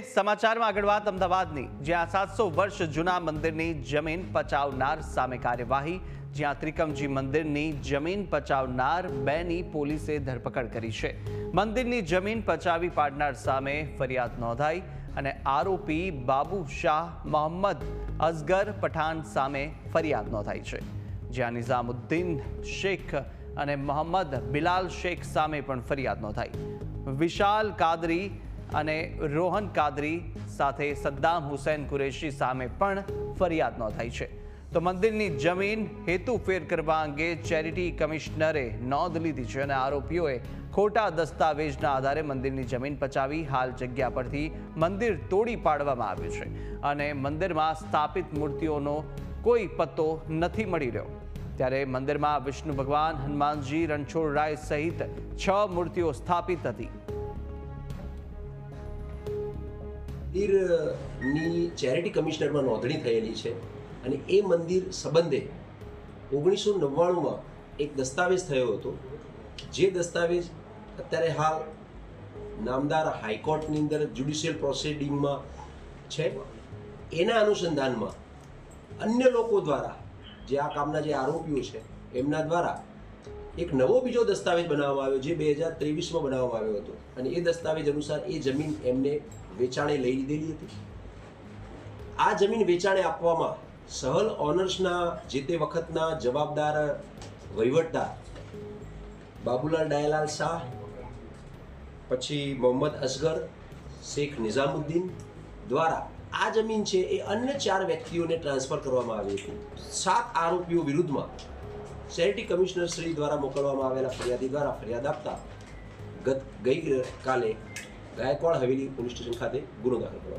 સમાચારમાં આગળ વાત અમદાવાદની, જ્યાં 700 વર્ષ જૂના મંદિરની જમીન પચાવનાર સામે કાર્યવાહી। જ્યાં ત્રિકમજી મંદિરની જમીન પચાવનાર બેની પોલીસે ધરપકડ કરી છે। મંદિરની જમીન પચાવી પાડનાર સામે ફરિયાદ નોંધાઈ અને આરોપી બાબુ શાહ મોહમ્મદ અસગર પઠાણ સામે ફરિયાદ નોંધાઈ છે। જ્યાં નિઝામુદ્દીન શેખ અને મોહમ્મદ બિલાલ શેખ સામે પણ ફરિયાદ નોંધાઈ। વિશાલ કાદરી અને રોહન કાદરી સાથે સદ્દામ હુસૈન કુરેશી સામે પણ ફરિયાદ નોંધાઈ છે। તો મંદિરની જમીન હેતુફેર કરવા અંગે ચેરિટી કમિશનરે નોંધ લીધી છે અને આરોપીઓએ ખોટા દસ્તાવેજના આધારે મંદિરની જમીન પચાવી હાલ જગ્યા પરથી મંદિર તોડી પાડવામાં આવ્યું છે અને મંદિરમાં સ્થાપિત મૂર્તિઓનો કોઈ પત્તો નથી મળી રહ્યો। ત્યારે મંદિરમાં વિષ્ણુ ભગવાન, હનુમાનજી, રણછોડરાય સહિત 6 મૂર્તિઓ સ્થાપિત હતી। મંદિરની ચેરિટી કમિશનરમાં નોંધણી થયેલી છે અને એ મંદિર સંબંધે 1999માં એક દસ્તાવેજ થયો હતો, જે દસ્તાવેજ અત્યારે હાલ નામદાર હાઈકોર્ટની અંદર જ્યુડિશિયલ પ્રોસિડિંગમાં છે। એના અનુસંધાનમાં અન્ય લોકો દ્વારા, જે આ કામના જે આરોપીઓ છે એમના દ્વારા એક નવો બીજો દસ્તાવેજ બનાવવામાં આવ્યો, જે 2023માં બનાવવામાં આવ્યો હતો અને એ દસ્તાવેજ અનુસાર એ જમીન એમને વેચાણે લઈ લીધેલી હતી। આ જમીન વેચાણે આપવામાં સહલ ઓનર્સના જે તે વખતના જવાબદાર વહીવટદાર બાબુલાલ ડાયલાલ શાહ, પછી મોહમ્મદ અસગર, શેખ નિઝામુદ્દીન દ્વારા આ જમીન છે એ અન્ય 4 વ્યક્તિઓને ટ્રાન્સફર કરવામાં આવી હતી। 7 આરોપીઓ વિરુદ્ધમાં ચેરિટી કમિશનર શ્રી દ્વારા મોકલવામાં આવેલા ફરિયાદી દ્વારા ફરિયાદ આપતા ગઈકાલે ગાયકવાડ હવેલી પોલીસ સ્ટેશન ખાતે ગુનો દાખલ કરવામાં